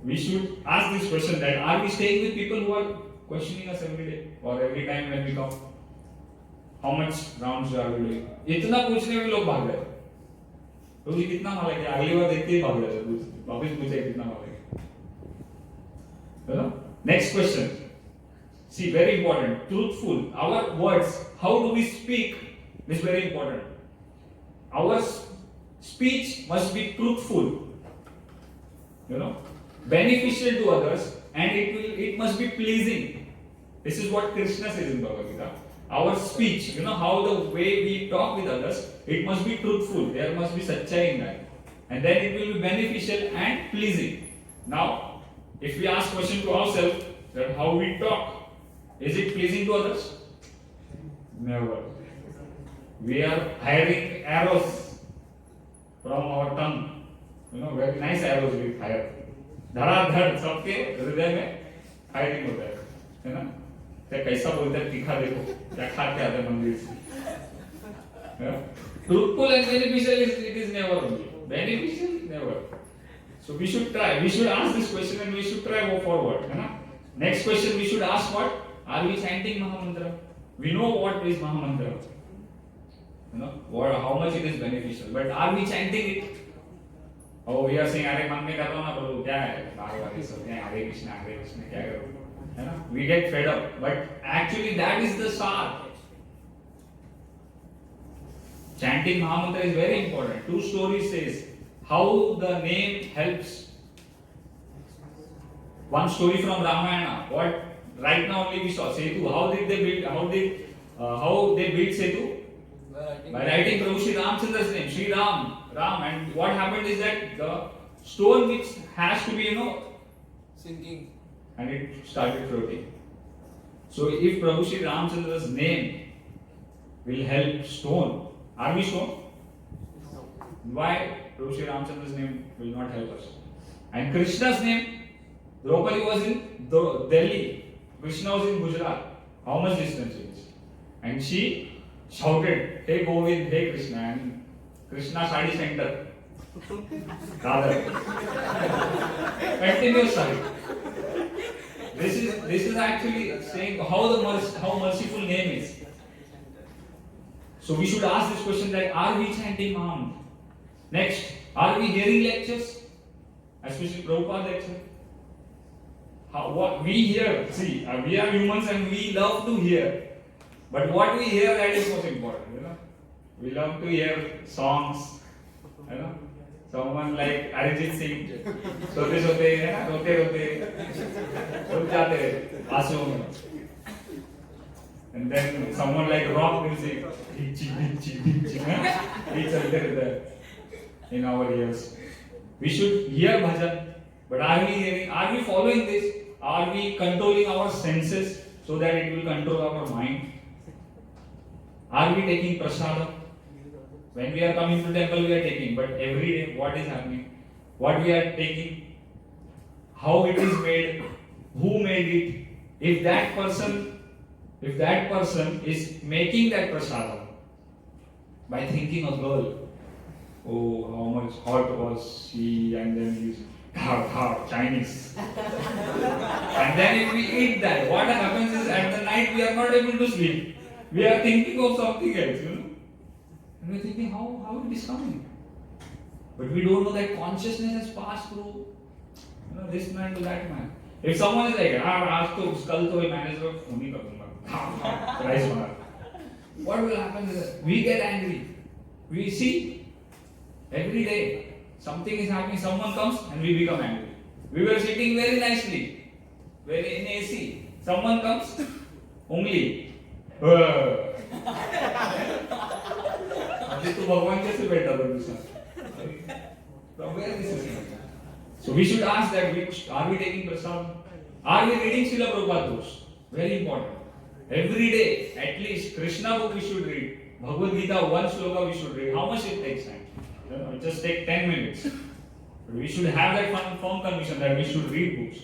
we should ask this question: that are we staying with people who are questioning us every day or every time when we come? How much rounds are we doing? इतना पूछने में लोग भाग गए. प्रभु जी कितना माला किया? अगली बार देखते ही भाग गए. वापस पूछे कितना माला किया. Next question. See, very important. Truthful. Our words. How do we speak? Is very important. Our speech must be truthful. Beneficial to others, and it must be pleasing. This is what Krishna says in Bhagavad Gita. Our speech, how the way we talk with others, it must be truthful. There must be sachai in that, and then it will be beneficial and pleasing. Now, if we ask question to ourselves that how we talk, is it pleasing to others? Never. We are hiring arrows from our tongue. Very nice arrows we fire. धड़ाधड़ सबके हृदय में firing होता है ना? क्या कैसा बोलते हैं? तीखा देखो क्या खा के आते मंदिर से. Truthful and beneficial it is never only. Beneficial never. So we should try. We should ask this question and we should try go forward. है ना? Next question we should ask: what? Are we chanting Mahamantra? We know what is Mahamantra. How much it is beneficial. But are we chanting it? Oh, we are saying, अरे मन में कर लो ना प्रभु, क्या है? बार-बार ये सब क्या है? हरे कृष्णा क्या करो? है ना? We get fed up. But actually that is the sar. Chanting Mahamantra is very important. 2 stories says how the name helps. One story from Ramayana. What right now only we saw Setu. How did they build? How they built Setu? By writing Prabhu Shri Ramchandra's name, Shri Ram. And what happened is that the stone which has to be, sinking, and it started floating. So if Prabhu Shri Ramchandra's name will help stone, are we stone? Why Prabhu Shri Ramchandra's name will not help us? And Krishna's name, Draupadi was in Delhi. Krishna was in Gujarat. How much distance it is? And she shouted, "Hey Govind, hey Krishna," and Krishna Sadi Center. Radha. Continuous side. This is actually saying how merciful name is. So we should ask this question that are we chanting Mahamudra? Next, are we hearing lectures? Especially Prabhupada lecture. What we hear, see, we are humans and we love to hear. But what we hear, that is most important, you know. We love to hear songs, you know. Someone like Arijit Singh, sote sote, है ना, रोते रोते, रुक जाते, आंसुओं में. And then someone like rock music, hitchy, we चलते रहते in our ears. We should hear bhajan, but are we hearing? Are we following this? Are we controlling our senses so that it will control our mind? Are we taking prasadam? When we are coming to temple, we are taking, but every day, what is happening? What we are taking? How it is made? Who made it? If that person is making that prasadam by thinking a girl, oh, how much hot was she, and then he's hard Chinese. And then if we eat that, what happens is at the night we are not able to sleep. We are thinking of something else, you know. And we are thinking how it is coming. But we don't know that consciousness has passed through, you know, this man to that man. If someone is like, आज तो कल तो मैंने जो phone ही कर दूंगा, rice बना. What will happen is that we get angry. We see every day something is happening, someone comes and we become angry. We were sitting very nicely, very in AC. Someone comes, ungli. अभी तो भगवान कैसे बैठा था दूसरा? From where this is coming? So we should ask that: are we taking prasad? Are we reading Srila Prabhupada books? Very important. Every day, at least Krishna book we should read. Bhagavad Gita, one sloka we should read. How much it takes time? You know, it just take 10 minutes. But we should have that firm conviction that we should read books.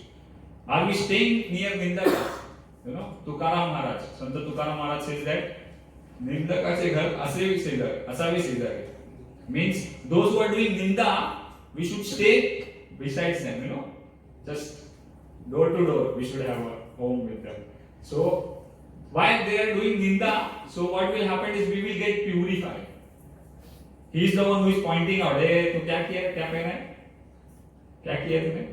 Are we staying near Nindakas? You know, Tukaram Maharaj, Sant Tukaram Maharaj says that Nindakache ghar asavi sedar. Means those who are doing Ninda, we should stay besides them, you know. Just door to door, we should have a home with them. So, while they are doing Ninda, so what will happen is we will get purified. He is the one who is pointing out, hey, तो क्या किया, क्या पहना है, क्या किया तुमने,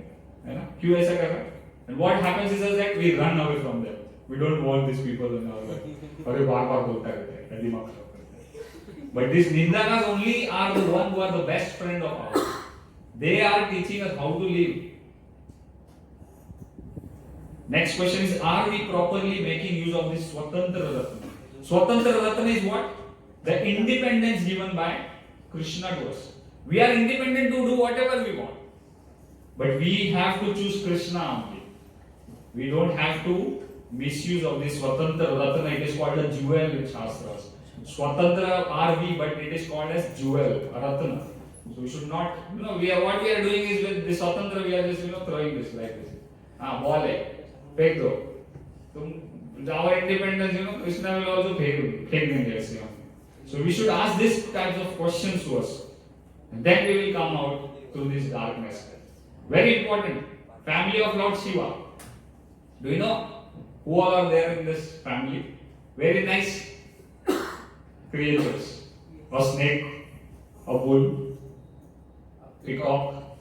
है ना, क्यों ऐसा कर रहा है? And what happens is that we run away from them. We don't want these people in our life. और ये बार-बार बोलता रहता है, दिमाग खराब करता है. But these Nindakas only are the one who are the best friend of ours. They are teaching us how to live. Next question is: are we properly making use of this Swatantra Ratna? Swatantra Ratna is what? The independence given by Krishna to us. We are independent to do whatever we want, but we have to choose Krishna only. We don't have to misuse of this Swatantra Ratna. It is called a jewel in Shastras. Swatantra are we, but it is called as jewel, a Ratna. So we should not, you know, what we are doing is with this Swatantra, we are just, you know, throwing this like this. Ball hai, फेंक दो. Our independence, you know, Krishna will also फेंक देंगे ऐसे. So we should ask these types of questions to us, and then we will come out through this darkness. Very important. Family of Lord Shiva. Do you know who all are there in this family? Very nice creatures. A snake, a bull, peacock,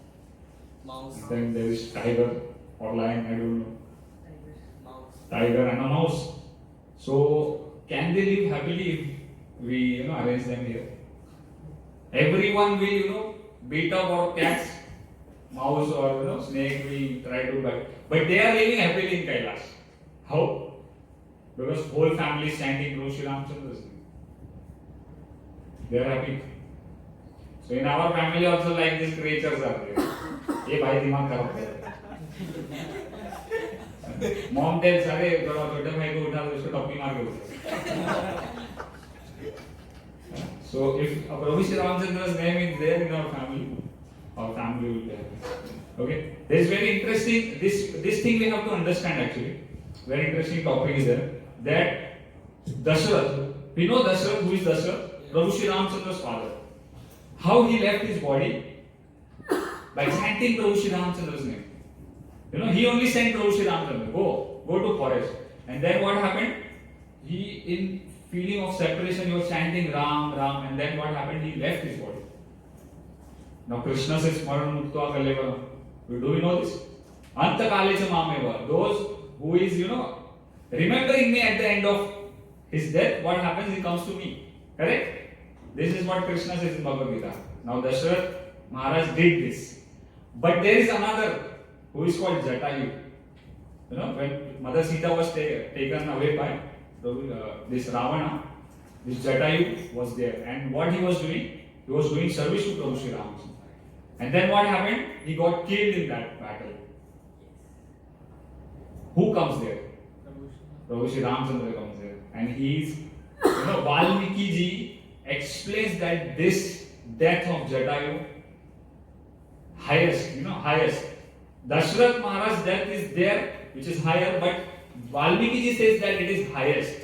Mouse. then there is tiger or lion, I don't know. Mouse. Tiger and a mouse. So can they live happily if we, you know, arrange them here? Everyone will, you know, beat up our cats, mouse or, you know, snake we try to bite. But they are living happily in Kailash. How? Because whole family is chanting Guru Shri Ramchandra's name. They are happy. So in our family also like these creatures are there. ये भाई दिमाग खराब कर रहा है. Mom tells, अरे छोटे भाई को उठा दो, इसको टॉपी मार के उठा. So if Prabhu Shri Ramchandra's name is there in our family will be happy. Okay, this is very interesting. This thing we have to understand actually. very interesting topic is there, that Dashrath, we know Dashrath, who is Dashrath? Prabhu Shri Ramchandra's father. How he left his body? By chanting Prabhu Shri Ramchandra's name. You know, he only sent Prabhu Shri Ramchandra, go to forest. And then what happened? He, in feeling of separation, he was chanting Ram, Ram, and then what happened? He left his body. Now Krishna says, Smaran Muktva Kaleva. Do we know this? Anta Kalecha Mameva. Those who is, remembering me at the end of his death, what happens? He comes to me. Correct? This is what Krishna says in Bhagavad Gita. Now Dashrath Maharaj did this. But there is another who is called Jatayu. When Mother Sita was taken away by this Ravana, this Jatayu was there. And what he was doing? He was doing service to Prabhu Shri Ramchandra. And then what happened? He got killed in that battle. Who comes there? Prabhu Shri Ramchandra comes there. And he is, Valmiki ji explains that this death of Jatayu, highest. Dashrath Maharaj's death is there, which is higher, but Valmiki ji says that it is highest.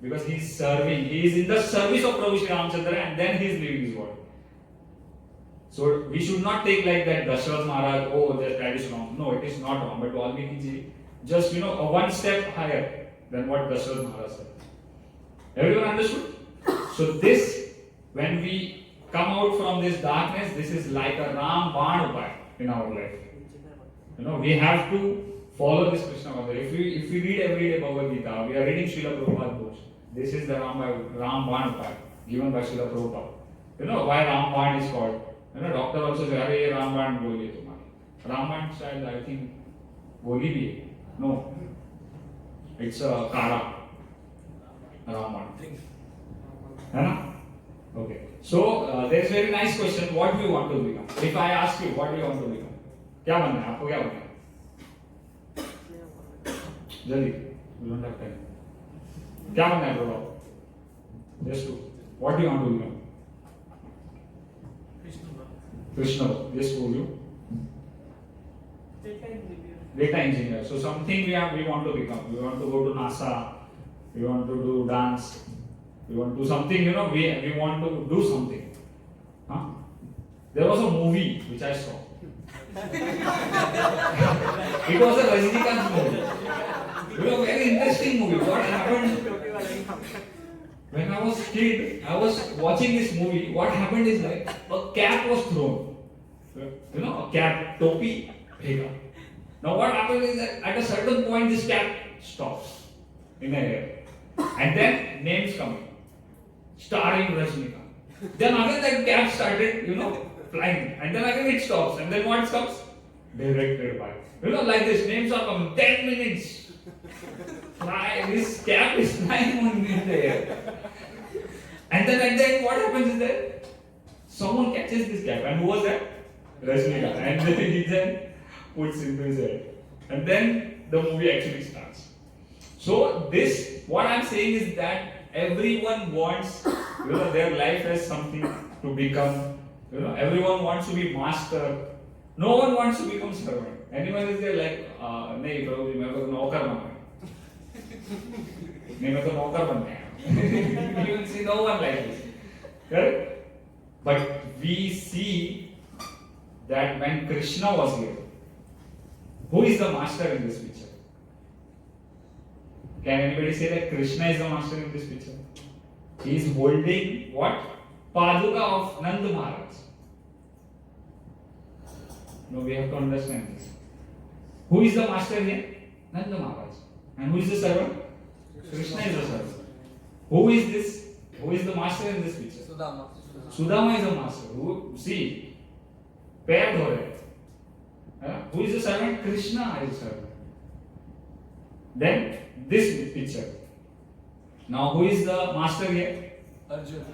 Because he is serving, he is in the service of Prabhu Shri Ramchandra and then he is leaving his body. So we should not take like that Dashrath Maharaj, that is wrong. No, it is not wrong. But Valmiki ji, just one step higher than what Dashrath Maharaj said. Everyone understood? So this, when we come out from this darkness, this is like a Ram Ban Upaya in our life. We have to follow this Krishna Mantra. If we read every day Bhagavad Gita, we are reading Srila Prabhupada books. This is the Ram Ban Upaya given by Srila Prabhupada. Why Ram Ban is called? Doctor also says, "Arey Ram Ban boliye tumhare." Ram Ban child, I think, goli bhi hai. No, it's a kara. Ram Ban. Hai? Okay. So there is a very nice question. What do you want to become? If I ask you, what do you want to become? क्या बनना है आपको? क्या बनना है? जल्दी, we don't have time. क्या बनना है प्रभु? Just do. What do you want to become? Krishna. Yes, who you? Data engineer. So something we want to become. We want to go to NASA. We want to do dance. We want to do something. We want to do something. Huh? There was a movie which I saw. It was a Rajinikanth movie. Very interesting movie. What happened? When I was kid, I was watching this movie. What happened is like a cap was thrown. A cap, topi, bhega. Now what happens is that at a certain point this cap stops in the air. And then names come. Starring Rajinikanth. Then again that cap started, flying. And then again it stops. And then what comes? Directed by. Like this, names are coming. 10 minutes. This cap is flying in the air. And then at the end, what happens is that someone catches this cap. And who was that? Rajinikanth. And then he then puts into his head. And then the movie actually starts. So this, what I'm saying is that everyone wants, their life has something to become. Everyone wants to be master. No one wants to become servant. Anyone is there like, नहीं प्रभु जी मैं तो नौकर बनना है. नहीं मैं तो नौकर बनना है. You will see no one like this. Correct? But we see that when Krishna was here, who is the master in this picture? Can anybody say that Krishna is the master in this picture? He is holding what? Paduka of Nanda Maharaj. No, we have to understand this. Who is the master here? Nanda Maharaj. And who is the servant? Krishna is the servant. Who is this? Who is the master in this picture? Sudama. Sudama is the master. See, pair ho rahe. Who is the servant? Krishna is the servant. Then this picture. Now who is the master here? Arjun.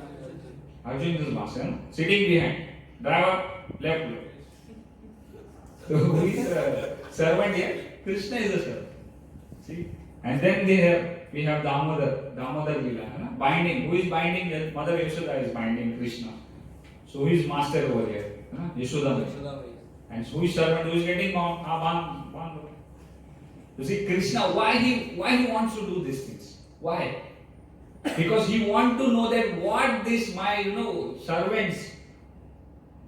Arjun is the master. No? Sitting behind. Driver left. So who is the servant here? Krishna is the servant. See? And then we have Damodar Leela. Binding. Who is binding? Mother Yashoda is binding Krishna. So who is master over here? Yashoda. And who is servant? Who is getting bound? You see, Krishna, why he wants to do these things? Why? Because he wants to know that what this my servants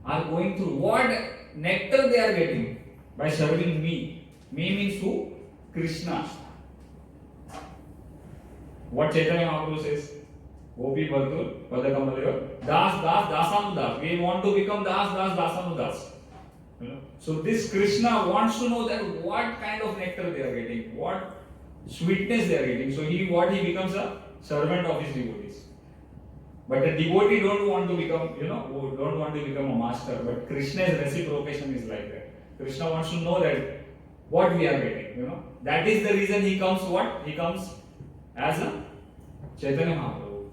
are going through, what nectar they are getting by serving me. Me means who? Krishna. What Chaitanya Mahaprabhu says? Gopi Bhartur Padakamalaya Das Das Dasanudas. We want to become Das Das Dasanudas. So this Krishna wants to know that what kind of nectar they are getting, what sweetness they are getting. So he becomes a servant of his devotees. But the devotee don't want to become, don't want to become a master. But Krishna's reciprocation is like that. Krishna wants to know that what we are getting, That is the reason he comes what? He comes as a Chaitanya Mahaprabhu.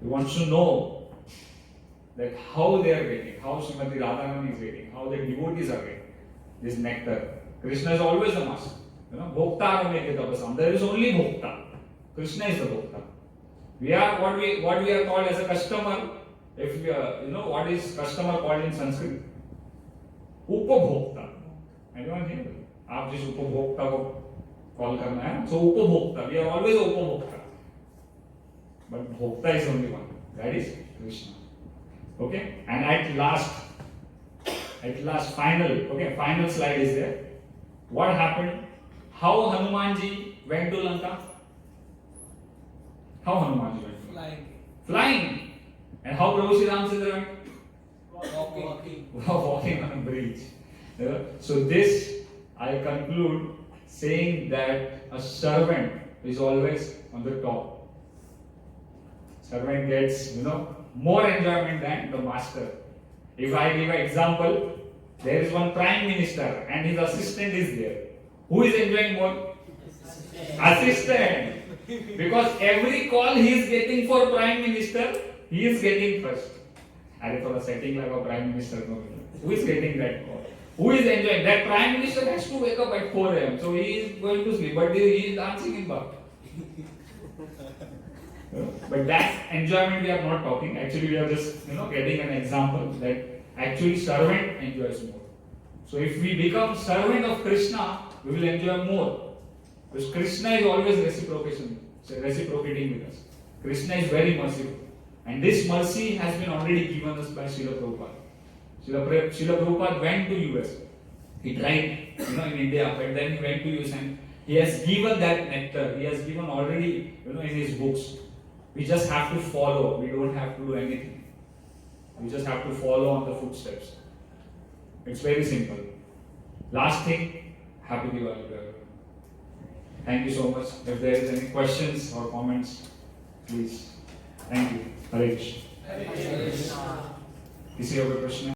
He wants to know that how they are getting, how Srimati Radharani is getting, how the devotees are getting this nectar. Krishna is always the master. Bhokta Rameke Tapasam. There is only Bhokta. Krishna is the Bhokta. We are what we are called as a customer. If we are, what is customer called in Sanskrit? Upabhokta. Anyone here? आप जिस उपभोक्ता को call करना है, so उपभोक्ता. We are always उपभोक्ता. But Bhokta is only one. That is Krishna. Okay? And at last, final slide is there. What happened? How Hanumanji went to Lanka? How Hanumanji went to Lanka? Flying. And how Prabhu Sri Ramchandra went? Walking on a bridge. So this, I conclude saying that a servant is always on the top. Servant gets, more enjoyment than the master. If I give an example, there is one prime minister and his assistant is there. Who is enjoying more? Assistant. Because every call he is getting for prime minister, he is getting first. And for a setting like a prime minister, who is getting that call? Who is enjoying? That prime minister has to wake up at 4 a.m. So he is going to sleep, but he is dancing in bath. But that enjoyment we are not talking. Actually, we are just getting an example that actually servant enjoys more. So if we become servant of Krishna, we will enjoy more. Because Krishna is always reciprocating with us. Krishna is very merciful. And this mercy has been already given us by Srila Prabhupada. Srila Prabhupada went to US. He tried, in India, but then he went to US and he has given that nectar. He has given already, in his books. We just have to follow. We don't have to do anything. We just have to follow on the footsteps. It's very simple. Last thing, happy Diwali. Thank you so much. If there is any questions or comments, please. Thank you. Hare Krishna. किसी और प्रश्न